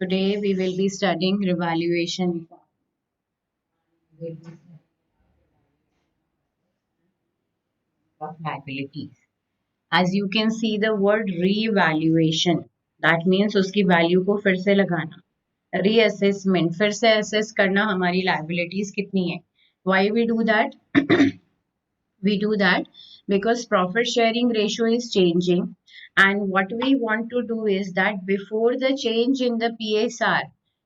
Today we will be studying revaluation of liabilities. As you can see the word revaluation, that means उसकी value को फिर से लगाना. Reassessment, फिर से assess करना हमारी liabilities कितनी है. Why we do that? We do that because profit sharing ratio is changing, and what we want to do is that before the change in the PSR,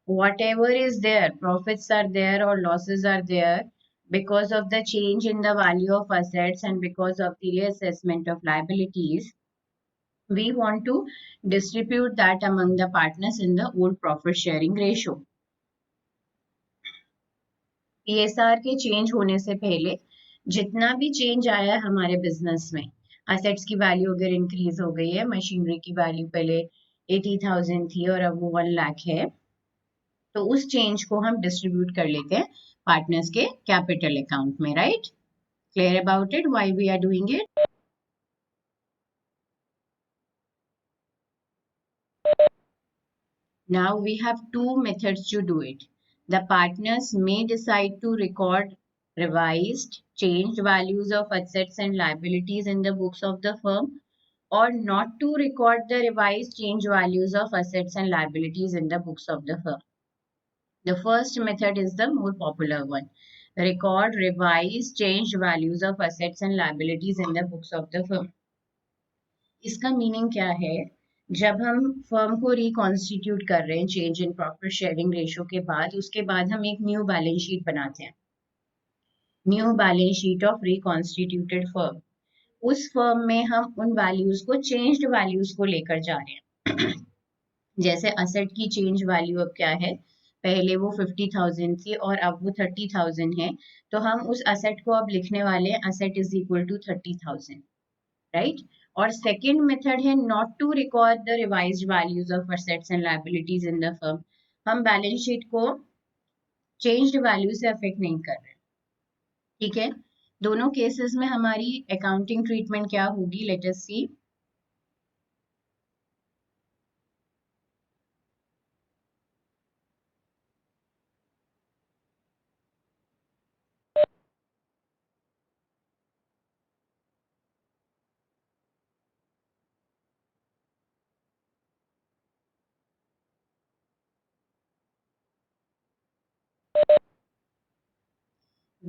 whatever is there, profits are there or losses are there because of the change in the value of assets and because of the reassessment of liabilities, we want to distribute that among the partners in the old profit sharing ratio. PSR के change होने से पहले जितना भी change आया है हमारे business में, असेट्स की वैल्यू अगर इंक्रीज हो गई है, मशीनरी की वैल्यू पहले 80,000 थी और अब वो 1 लाख है, तो उस चेंज को हम डिस्ट्रीब्यूट कर लेते हैं पार्टनर्स के कैपिटल अकाउंट में. Right? Clear about it, why we are doing it? Now we have two methods to do it. The partners may decide to record revised, changed values of assets and liabilities in the books of the firm, or not to record the revised, changed values of assets and liabilities in the books of the firm. The first method is the more popular one. Record revised, changed values of assets and liabilities in the books of the firm. इसका meaning क्या है? जब हम firm को reconstitute कर रहे हैं change in profit sharing ratio के बाद, उसके बाद हम एक न्यू बैलेंस शीट बनाते हैं, new balance sheet of reconstituted firm. उस फर्म में हम उन वैल्यूज को, चेंज्ड वैल्यूज को लेकर जा रहे हैं. जैसे असेट की चेंज वैल्यू अब क्या है, पहले वो 50,000 थी और अब वो 30,000 है, तो हम उस असेट को अब लिखने वाले हैं asset is equal to 30,000. Right? और सेकेंड मेथड है not to record the revised values of assets and liabilities in the firm. हम बैलेंस शीट को चेंज्ड वैल्यू से अफेक्ट नहीं कर रहे. ठीक है? दोनों केसेस में हमारी अकाउंटिंग ट्रीटमेंट क्या होगी, let us see.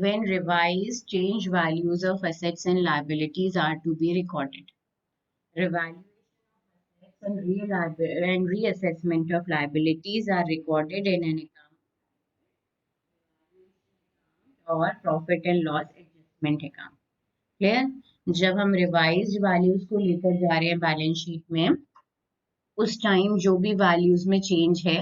When revised change values of assets and liabilities are to be recorded. Revaluation of assets and reassessment of liabilities are recorded in an account or profit and loss adjustment account. Clear? जब हम revised values को लेकर जा रहे हैं balance sheet में, उस time जो भी वैल्यूज में चेंज है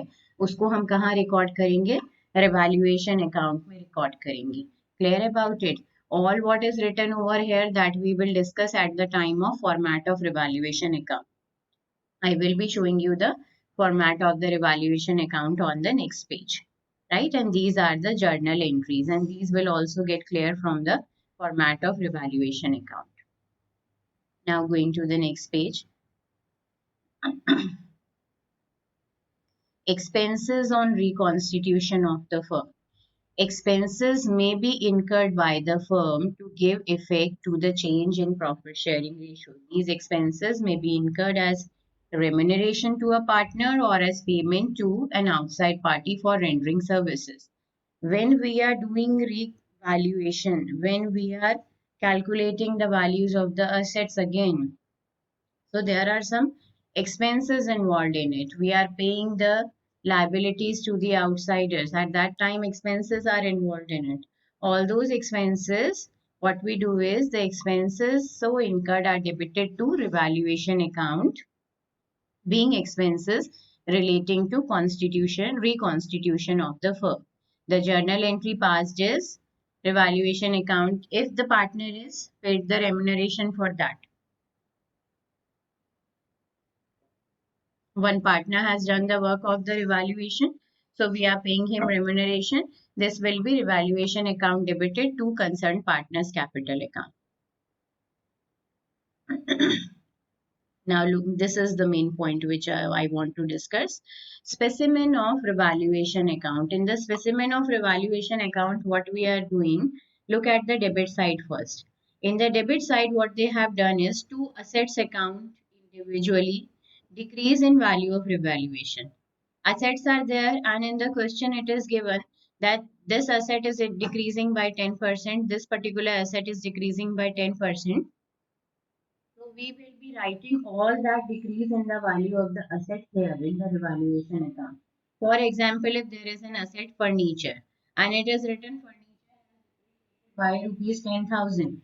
उसको हम कहाँ रिकॉर्ड करेंगे? रिवैल्यूएशन अकाउंट में रिकॉर्ड करेंगे. Clear about it? All what is written over here that we will discuss at the time of format of revaluation account. I will be showing you the format of the revaluation account on the next page. Right? And these are the journal entries, and these will also get clear from the format of revaluation account. Now going to the next page. Expenses on reconstitution of the firm. Expenses may be incurred by the firm to give effect to the change in profit sharing ratio. These expenses may be incurred as remuneration to a partner or as payment to an outside party for rendering services. When we are doing revaluation, when we are calculating the values of the assets again, so there are some expenses involved in it. We are paying the liabilities to the outsiders. At that time, expenses are involved in it. All those expenses, what we do is the expenses so incurred are debited to revaluation account, being expenses relating to reconstitution of the firm. The journal entry passed is revaluation account if the partner is paid the remuneration for that. One partner has done the work of the revaluation, so we are paying him remuneration. This will be revaluation account debited to concerned partner's capital account. Now, look, this is the main point which I want to discuss. Specimen of revaluation account. In the specimen of revaluation account, what we are doing, look at the debit side first. In the debit side, what they have done is two assets account individually decrease in value of revaluation. Assets are there, and in the question, it is given that this asset is decreasing by 10%, this particular asset is decreasing by 10%. So we will be writing all that decrease in the value of the asset here in the revaluation account. For example, if there is an asset furniture and it is written furniture by rupees 10,000,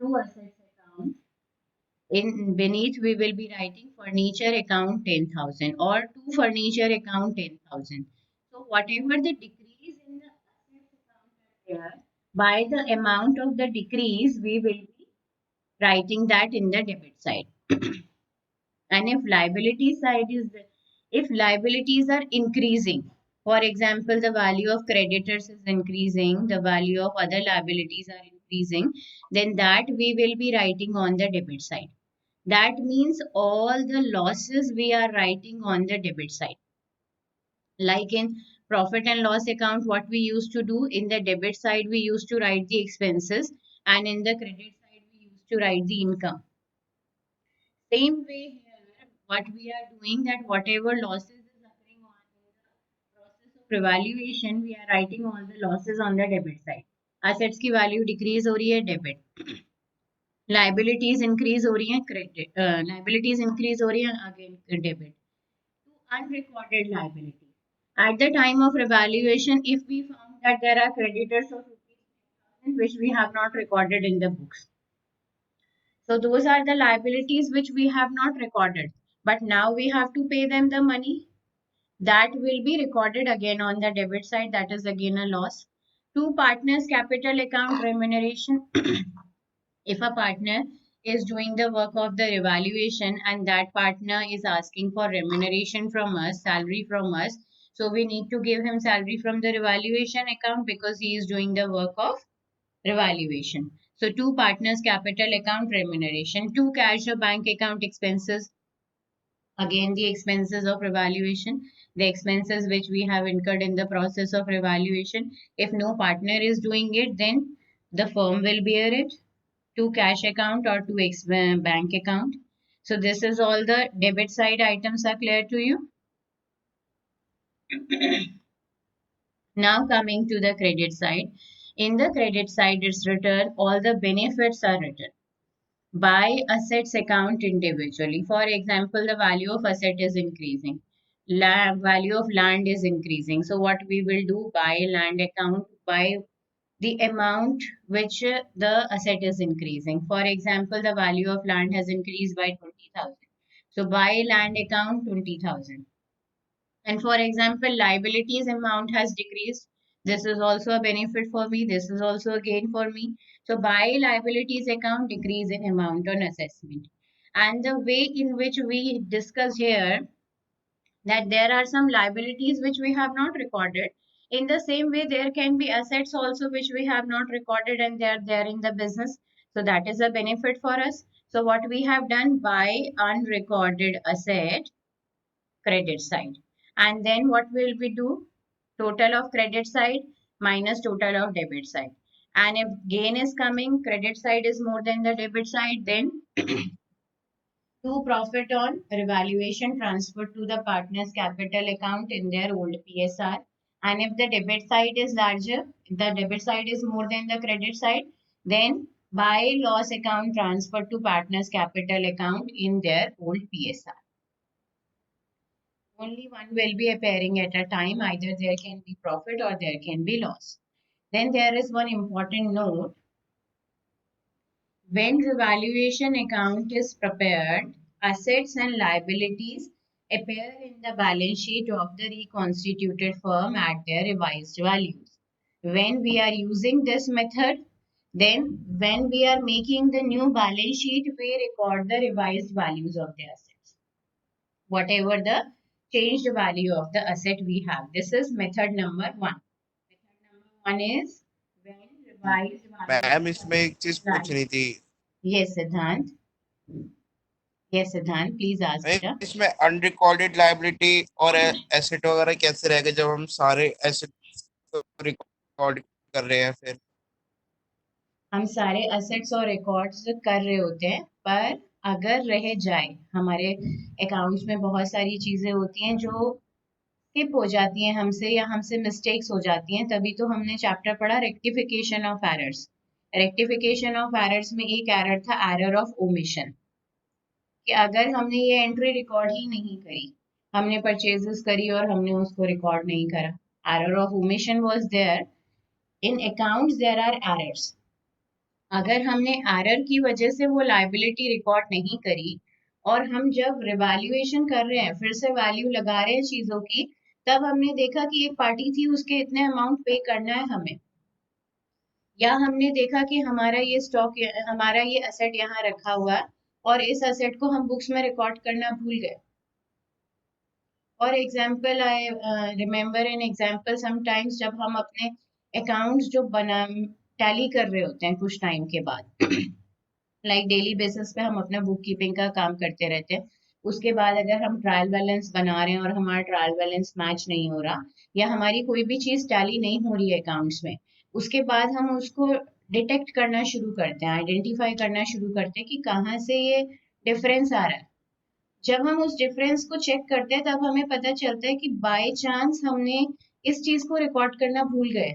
two assets account in beneath we will be writing furniture account 10,000 or two furniture account 10,000. So whatever the decrease in the assets account are there, by the amount of the decrease we will be writing that in the debit side. And if liability side is if liabilities are increasing, for example, the value of creditors is increasing, the value of other liabilities are increasing, then that we will be writing on the debit side. That means all the losses we are writing on the debit side. Like in profit and loss account, what we used to do in the debit side, we used to write the expenses, and in the credit side, we used to write the income. Same way here, what we are doing that whatever losses is occurring on in the process of revaluation, we are writing all the losses on the debit side. Assets की value decrease हो रही है debit, liabilities increase हो रही है credit, liabilities increase हो रही है again debit. To unrecorded liability. At the time of revaluation, if we found that there are creditors of rupees which we have not recorded in the books, so those are the liabilities which we have not recorded, but now we have to pay them the money. That will be recorded again on the debit side. That is again a loss. Two partners capital account remuneration. If a partner is doing the work of the evaluation and that partner is asking for remuneration from us, salary from us, so we need to give him salary from the revaluation account because he is doing the work of revaluation. So two partners capital account remuneration, two cash or bank account expenses, again the expenses of revaluation, the expenses which we have incurred in the process of revaluation. If no partner is doing it, then the firm will bear it. Two cash account or two bank account. So this is all the debit side items are clear to you. Now coming to the credit side. In the credit side, it's written all the benefits are written. Buy assets account individually. For example, the value of asset is increasing. Value of land is increasing. So what we will do, buy land account by the amount which the asset is increasing. For example, the value of land has increased by 20,000. So buy land account 20,000. And for example, liabilities amount has decreased. This is also a benefit for me. This is also a gain for me. So buy liabilities account decrease in amount on assessment. And the way in which we discuss here that there are some liabilities which we have not recorded. In the same way, there can be assets also which we have not recorded and they are there in the business. So that is a benefit for us. So what we have done by unrecorded asset credit side. And then what will we do? Total of credit side minus total of debit side. And if gain is coming, credit side is more than the debit side, then to profit on revaluation transferred to the partner's capital account in their old PSR. And if the debit side is larger, the debit side is more than the credit side, then buy loss account transferred to partner's capital account in their old PSR. Only one will be appearing at a time, either there can be profit or there can be loss. Then there is one important note. When revaluation account is prepared, assets and liabilities appear in the balance sheet of the reconstituted firm at their revised values. When we are using this method, then when we are making the new balance sheet, we record the revised values of the assets, whatever the changed value of the asset we have. This is method number one. Method number one is when revised value ma'am of इसमें एक चीज the पूछनी थी। Yes, Siddhant. Yes, Siddhant, please ask, beta. इसमें unrecorded liability और asset वगैरह कैसे रहेगा जब हम सारे एसेट रिकॉर्ड कर रहे हैं फिर? हम सारे असेट्स और रिकॉर्ड्स कर रहे होते हैं, पर अगर रह जाए, हमारे अकाउंट्स में बहुत सारी चीजें होती हैं जो स्किप हो जाती हैं हमसे, या हमसे मिस्टेक्स हो जाती हैं, तभी तो हमने चैप्टर पढ़ा rectification of errors. Rectification of errors में एक एरर था एरर ऑफ ओमिशन, कि अगर हमने ये एंट्री रिकॉर्ड ही नहीं करी, हमने परचेजेस करी और हमने उसको रिकॉर्ड नहीं करा, error of omission was there. In accounts there are errors. अगर हमने एरर की वजह से वो लायबिलिटी रिकॉर्ड नहीं करी, और हम जब रिवैल्यूएशन कर रहे हैं, फिर से वैल्यू लगा रहे हैं चीजों की, तब हमने देखा कि एक पार्टी थी, उसके इतने अमाउंट पे करना है हमें, या हमने देखा कि हमारा ये स्टॉक, हमारा ये असेट यहाँ रखा हुआ है, और इस असेट को हम बुक्स में रिकॉर्ड करना भूल गए। और example I remember an example sometimes, जब हम अपने अकाउंट्स जो बना टैली कर रहे होते हैं कुछ टाइम के बाद, लाइक डेली बेसिस पे हम अपना बुक कीपिंग का काम करते रहते हैं, उसके बाद अगर हम ट्रायल बैलेंस बना रहे हैं और हमारा ट्रायल बैलेंस मैच नहीं हो रहा, या हमारी कोई भी चीज टैली नहीं हो रही है अकाउंट्स में, उसके बाद हम उसको डिटेक्ट करना शुरू करते हैं, आइडेंटिफाई करना शुरू करते हैं कि कहाँ से ये डिफरेंस आ रहा है। जब हम उस डिफरेंस को चेक करते हैं, तब हमें पता चलता है कि बाय चांस हमने इस चीज को रिकॉर्ड करना भूल गए,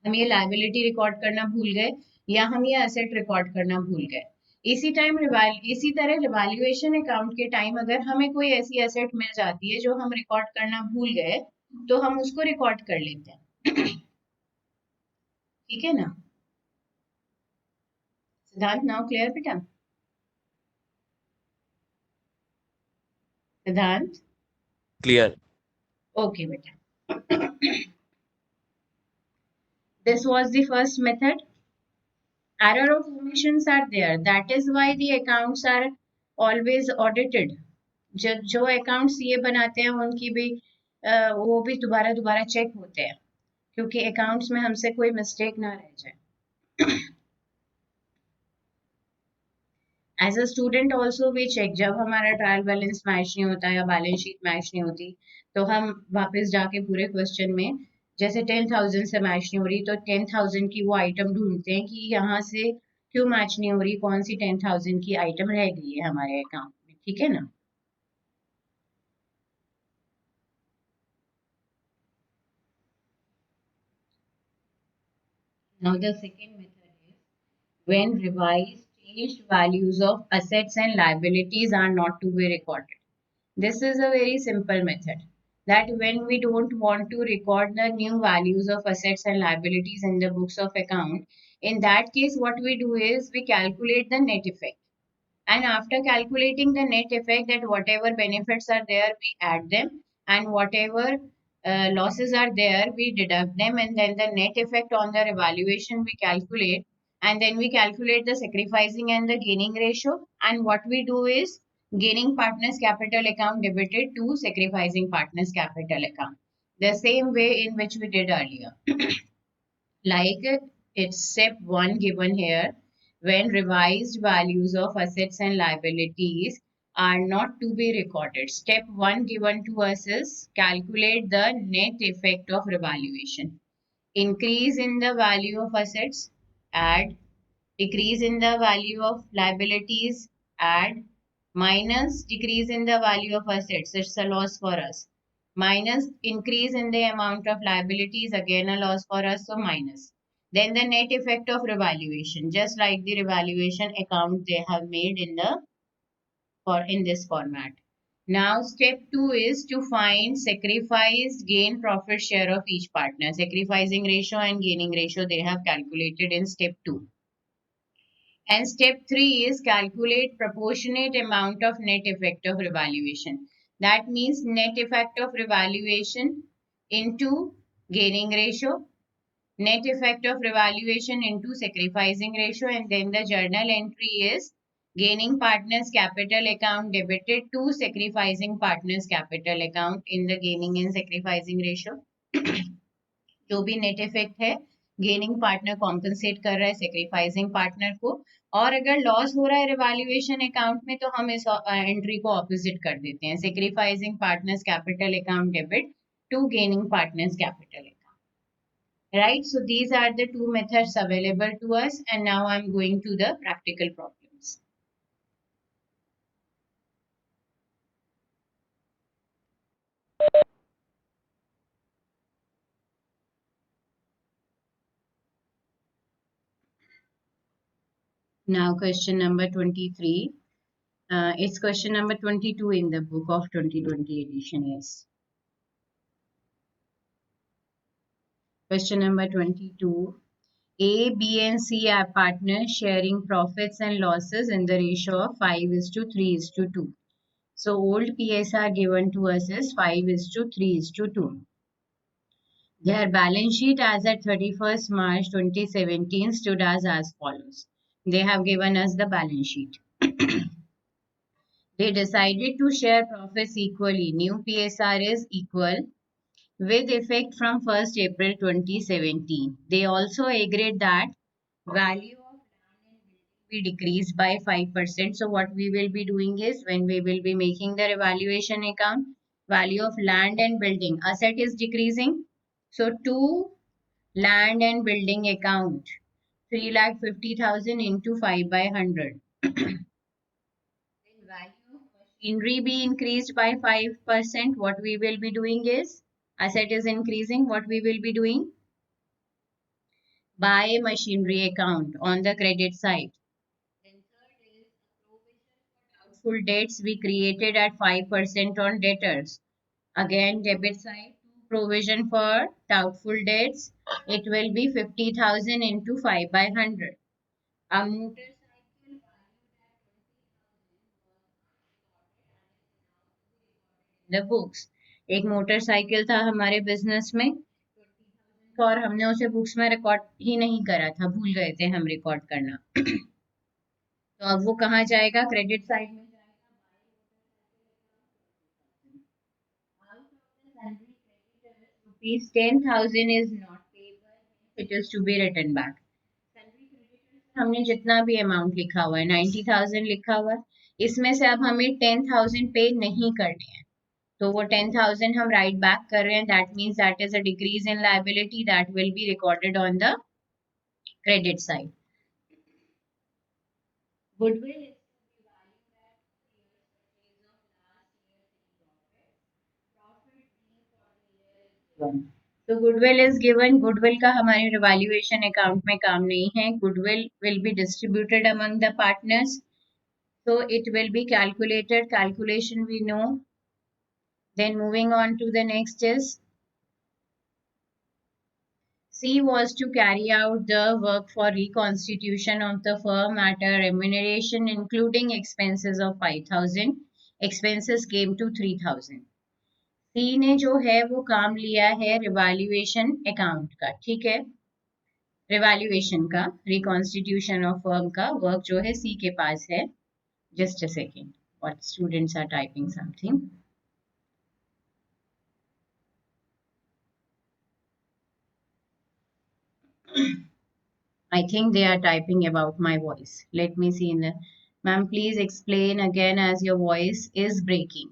हम ये लायबिलिटी रिकॉर्ड करना भूल गए, या हम ये एसेट रिकॉर्ड करना भूल गए। इसी तरह रिवैल्यूएशन अकाउंट के टाइम अगर हमें कोई ऐसी एसेट मिल जाती है जो हम रिकॉर्ड करना भूल गए, तो हम उसको रिकॉर्ड कर लेते हैं। ठीक है ना सिद्धांत? नाउ क्लियर बेटा? सिद्धांत? क्लियर। ओके बेटा। This was the first method. Error of omissions are there. That is why the accounts are always audited. जब जो अकाउंट्स ये बनाते हैं उनकी भी वो भी दोबारा दोबारा चेक होते हैं, क्योंकि अकाउंट्स में हमसे कोई मिस्टेक ना रह जाए। As a student also we check, जब हमारा ट्रायल बैलेंस मैच नहीं होता या बैलेंस शीट मैच नहीं होती, तो हम वापस जाके पूरे क्वेश्चन में, जैसे 10,000 से मैच नहीं हो रही, तो 10,000 की वो आइटम ढूंढते हैं कि यहाँ से क्यों मैच नहीं हो रही, कौन सी 10,000 की आइटम रह गई है हमारे अकाउंट में। ठीक है ना? Now the second method is when revised changed values of assets and liabilities are not to be recorded. This is a very simple method, that when we don't want to record the new values of assets and liabilities in the books of account, in that case what we do is we calculate the net effect, and after calculating the net effect, that whatever benefits are there we add them, and whatever losses are there we deduct them, and then the net effect on the evaluation we calculate, and then we calculate the sacrificing and the gaining ratio, and what we do is gaining partners capital account debited to sacrificing partners capital account, the same way in which we did earlier. Like it's step 1 given here, when revised values of assets and liabilities are not to be recorded. Step 1 given to us is calculate the net effect of revaluation. Increase in the value of assets, add. Decrease in the value of liabilities, add. Minus decrease in the value of assets, it's a loss for us. Minus increase in the amount of liabilities, again a loss for us, so minus. Then the net effect of revaluation, just like the revaluation account they have made in the for in this format. Now step 2 is to find sacrificed gain profit share of each partner. Sacrificing ratio and gaining ratio they have calculated in step 2. And step 3 is calculate proportionate amount of net effect of revaluation. That means net effect of revaluation into gaining ratio, net effect of revaluation into sacrificing ratio, and then the journal entry is gaining partners capital account debited to sacrificing partners capital account in the gaining and sacrificing ratio. जो भी net effect है, gaining partner compensate कर रहा है sacrificing partner को, और अगर loss हो रहा है रिवैल्यूएशन अकाउंट में तो हम इस एंट्री को ऑपोजिट कर देते हैं, sacrificing partners capital account debit to gaining partners capital account, right? So these are the two methods available to us, and now I'm going to the practical problems. Now question number 23. It's question number 22 in the book of 2020 edition. Yes. Question number 22. A, B, and C are partners sharing profits and losses in the ratio of 5 is to 3 is to 2. So old PSR given to us is 5 is to 3 is to 2. Their balance sheet as at 31st March 2017 stood as follows. They have given us the balance sheet. They decided to share profits equally. New PSR is equal with effect from 1st April 2017. They also agreed that value of land and building be decreased by 5%. So what we will be doing is, when we will be making the revaluation account, value of land and building asset is decreasing. So to land and building account, 3,50,000 into 5 by 100. Then value of machinery be increased by 5%. What we will be doing is, asset is increasing. What we will be doing? Buy machinery account on the credit side. Then third is a provision for doubtful debts we created at 5% on debtors. Again, debit side, provision for doubtful debts. It will be 50,000 into 5 by 100. A motorcycle valued at 20,000 the books. एक motorcycle था हमारे business में 20,000 का, और हमने उसे books में record ही नहीं करा था, भूल गए थे हम रिकॉर्ड करना। तो अब वो कहाँ जाएगा? क्रेडिट साइड में जाएगा। Rupees 10,000 is not payable, it is to be written back. Salary creditors हमने जितना भी अमाउंट लिखा हुआ है 90,000 लिखा हुआ है, इसमें से अब हमें 10,000 पे नहीं करने हैं, तो वो 10,000 हम राइट बैक कर रहे हैं। That means that is a decrease in liability that will be recorded on the credit side. Goodwill तो गुडविल इज गिवन। गुडविल का हमारे रिवैल्यूएशन अकाउंट में काम नहीं है। Goodwill will be distributed among the partners, so it will be calculated. Calculation we know. Then moving on to the next is, C was to carry out the work for reconstitution of the firm at a remuneration including expenses of 5,000. Expenses came to 3,000. C ने जो है वो काम लिया है revaluation account का, ठीक है, रिवैल्यूएशन का, रिकॉन्स्टिट्यूशन ऑफ फर्म का वर्क जो है सी के पास है। Just a second, what students are typing something. I think they are typing about my voice. Let me see in the, ma'am, please explain again as your voice is breaking.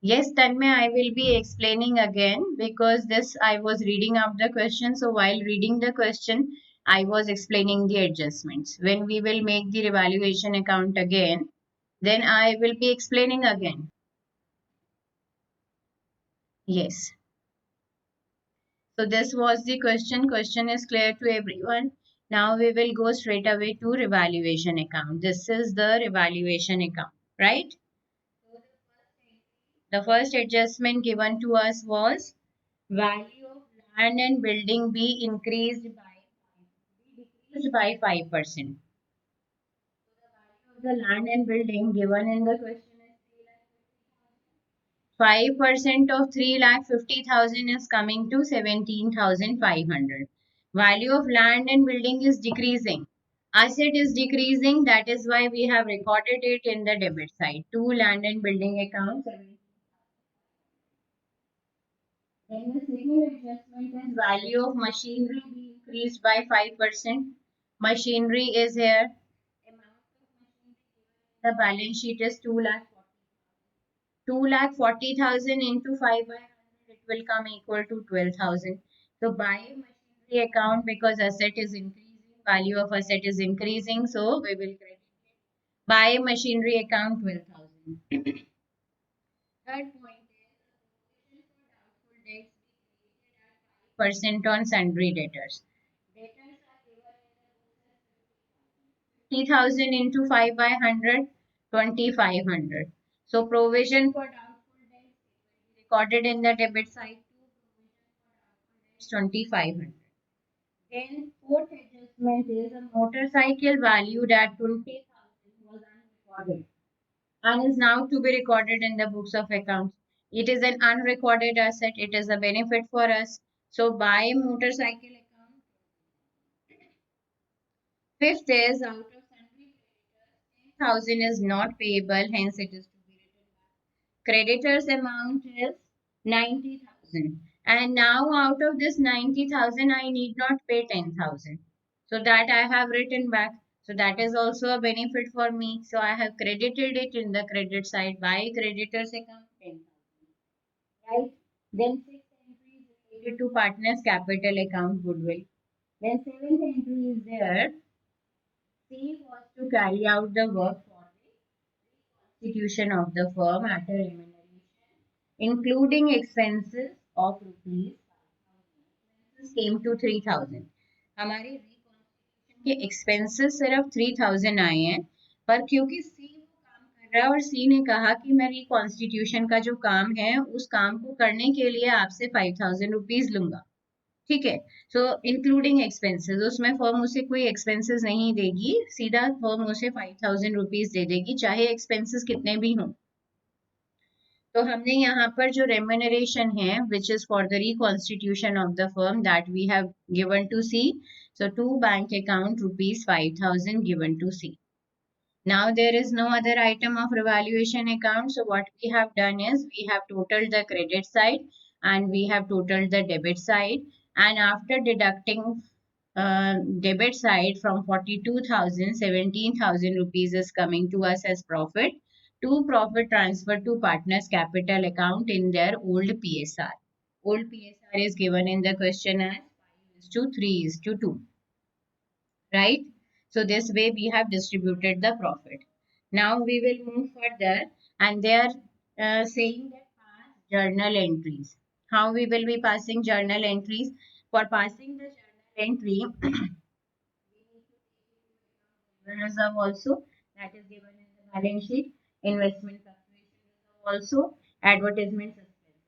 Yes, Tanmay, I will be explaining again because this I was reading out the question. So while reading the question, I was explaining the adjustments. When we will make the revaluation account again, then I will be explaining again. Yes. So this was the question. Question is clear to everyone. Now we will go straight away to revaluation account. This is the revaluation account, right? The first adjustment given to us was value of land and building be decreased by 5%. The land and building given in the question is 5% of 3,50,000 is coming to 17,500. Value of land and building is decreasing. Asset is decreasing. That is why we have recorded it in the debit side. Two land and building accounts. Then the second adjustment is value of machinery be increased by 5%. Machinery is here. The balance sheet is 2,40,000 into 5 by 100, it will come equal to 12,000. So buy machinery account, because asset is increasing, value of asset is increasing, so we will credit buy machinery account 12,000. Third point is doubtful debts percent on sundry debtors. Debtors are given in the 50,000 into 5 by 100, 2,500. So provision for doubtful debts recorded in the debit side, 2,500. Then fourth adjustment is a motorcycle valued at 20,000 was unrecorded and is now to be recorded in the books of accounts. It is an unrecorded asset. It is a benefit for us. So buy motorcycle account. Fifth is out of sundry creditors, 10,000 is not payable, hence it is to be written back. Creditors amount is 90,000. And now out of this 90,000, I need not pay 10,000. So that I have written back. So that is also a benefit for me. So I have credited it in the credit side by creditors account 10,000. Right? Then sixth entry is related to partners capital account goodwill. Then seventh entry is there. C was to carry out the work for the constitution of the firm at a remuneration, including expenses of rupees 5,000. Expenses came to 3,000. हमारे reconstitution के expenses सिर्फ 3,000 आए हैं, पर क्योंकि सी वो काम कर रहा है और सी ने कहा कि मैं रिकॉन्स्टिट्यूशन का जो काम है उस काम को करने के लिए आपसे 5,000 रुपीज लूंगा, ठीक है। सो इंक्लूडिंग एक्सपेंसेस, उसमें फर्म उसे कोई एक्सपेंसेस नहीं देगी, सीधा फर्म उसे 5,000 रुपीज दे देगी, चाहे एक्सपेंसेस कितने भी हों। तो हमने यहाँ पर जो रेम्यूनरेशन है which is for the reconstitution of the firm that we have given to C, so to bank account rupees 5,000 given to C. Now there is no other item of revaluation account. So what we have done is we have totaled the credit side and we have totaled the debit side. And after deducting debit side from 42,000, 17,000 rupees is coming to us as profit. To profit transfer to partners capital account in their old PSR. Old PSR is given in the question as 5:3:2. Right? So this way we have distributed the profit. Now we will move further, and they are saying that pass journal entries. How we will be passing journal entries? For passing the journal entry, we need to take reserve also, that is given in the balance sheet, investment fluctuation reserve also, advertisement suspense.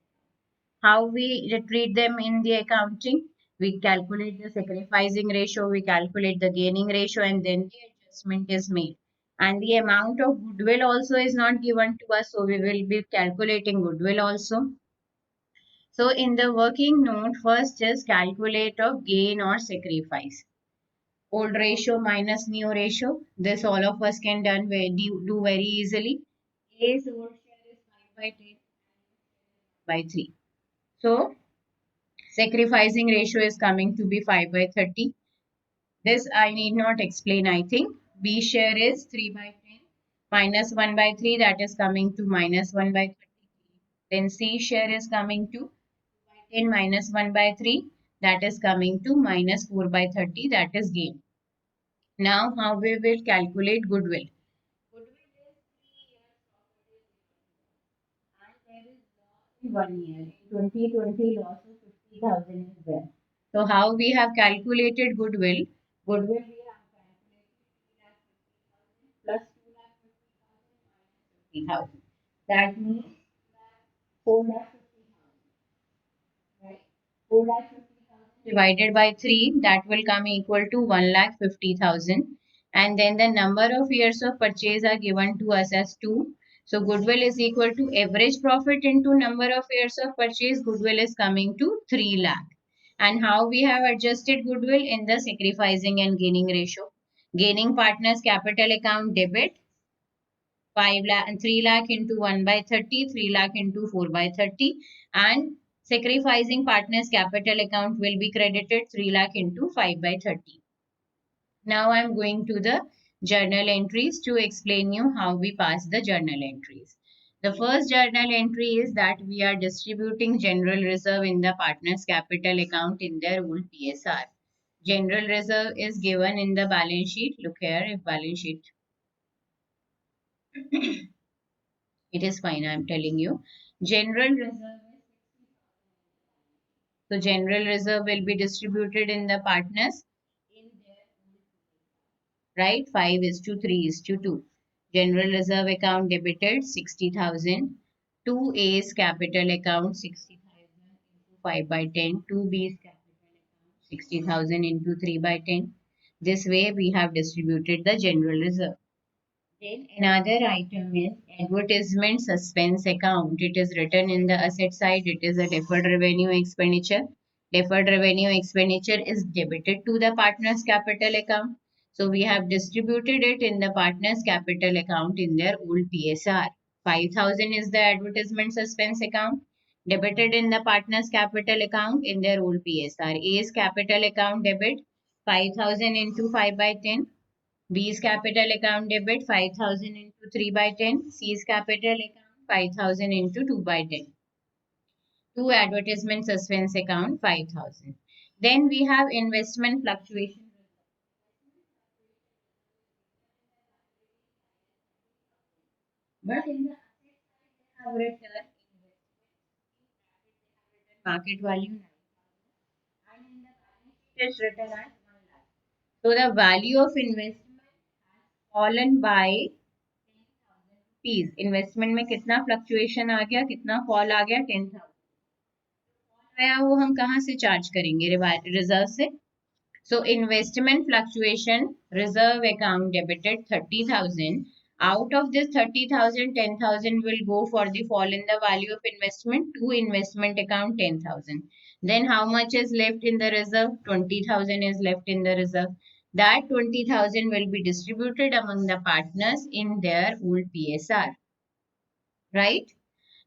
How we treat them in the accounting? We calculate the sacrificing ratio, we calculate the gaining ratio, and then the adjustment is made. And the amount of goodwill also is not given to us, so we will be calculating goodwill also. So in the working note, first is calculate of gain or sacrifice. Old ratio minus new ratio. This all of us can do very easily. A's old share is 5 by 10 by 3. So sacrificing ratio is coming to be 5 by 30. This I need not explain, I think. B share is 3 by 10 minus 1 by 3, that is coming to minus 1 by 30. Then C share is coming to 2 by 10 minus 1 by 3, that is coming to minus 4 by 30, that is gain. Now how we will calculate goodwill? Goodwill is 3 years and there is loss in 1 year. In 2020 loss of 50,000 is there. So how we have calculated goodwill? Goodwill we have calculated 3,50,000 plus 2,50,000 minus 50,000. That means 4,50,000. Right? 4,50,000 divided by 3, that will come equal to 1,50,000. And then the number of years of purchase are given to us as 2. So goodwill is equal to average profit into number of years of purchase. Goodwill is coming to 3 lakh. And how we have adjusted goodwill in the sacrificing and gaining ratio. Gaining partners capital account debit 5 lakh and 3 lakh into 1 by 30, 3 lakh into 4 by 30, and sacrificing partners capital account will be credited 3 lakh into 5 by 30. Now I am going to the journal entries to explain you how we pass the journal entries. The first journal entry is that we are distributing general reserve in the partner's capital account in their old PSR. General reserve is given in the balance sheet. Look here, if balance sheet, it is fine, I'm telling you. General reserve, so general reserve will be distributed in the partners in their, right? 5 is to 3 is to 2. General reserve account debited 60,000. 2A's capital account 60,000 into 5 by 10. 2B's capital account 60,000 into 3 by 10. This way we have distributed the general reserve. Then another item is advertisement suspense account. It is written in the asset side. It is a deferred revenue expenditure. Deferred revenue expenditure is debited to the partner's capital account. So we have distributed it in the partner's capital account in their old PSR. 5,000 is the advertisement suspense account debited in the partner's capital account in their old PSR. A's capital account debit 5,000 into 5 by 10. B's capital account debit 5,000 into 3 by 10. C's capital account 5,000 into 2 by 10. Two advertisement suspense account 5,000. Then we have investment fluctuation. But in the asset side, they have written market value 9,000 and in the balance sheet it is written as 1 lakh. So the value of investment has fallen by 10,000 rupees. Investment में कितना fluctuation आ गया, कितना fall आ गया, 10,000 आया, वो हम कहाँ से चार्ज करेंगे, रिजर्व से. So investment fluctuation reserve account debited 30,000. Out of this 30,000, 10,000 will go for the fall in the value of investment to investment account 10,000. Then how much is left in the reserve? 20,000 is left in the reserve. That 20,000 will be distributed among the partners in their old PSR. Right?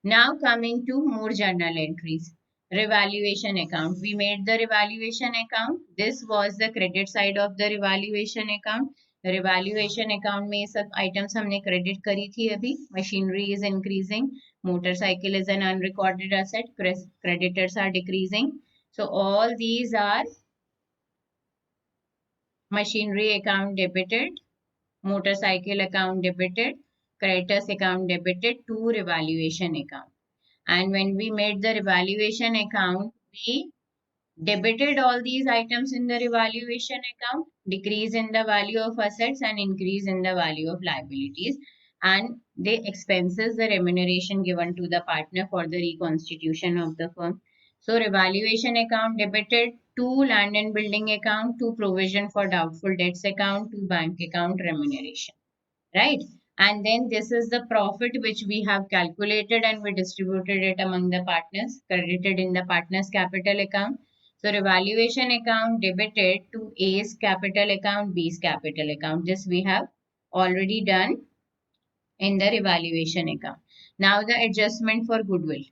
Now coming to more journal entries. Revaluation account. We made the revaluation account. This was the credit side of the revaluation account. Revaluation account में सब items हमने credit करी थी अभी. Machinery is increasing. Motorcycle is an unrecorded asset. Creditors are decreasing. So all these are machinery account debited, motorcycle account debited, creditors account debited to revaluation account. And when we made the revaluation account, we debited all these items in the revaluation account, decrease in the value of assets and increase in the value of liabilities. And the expenses, the remuneration given to the partner for the reconstitution of the firm. So revaluation account debited to land and building account, to provision for doubtful debts account, to bank account remuneration, right? And then this is the profit which we have calculated and we distributed it among the partners, credited in the partners capital account. So revaluation account debited to A's capital account, B's capital account. This we have already done in the revaluation account. Now the adjustment for goodwill.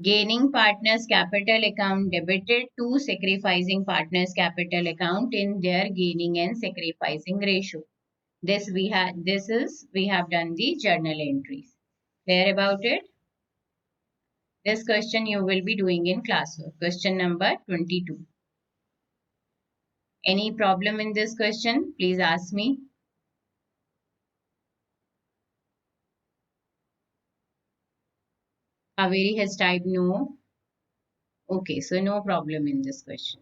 Gaining partners capital account debited to sacrificing partners capital account in their gaining and sacrificing ratio. We have done the journal entries. Clear about it? This question you will be doing in classwork. Question number 22. Any problem in this question? Please ask me. Kaveri has typed no. Okay, so no problem in this question.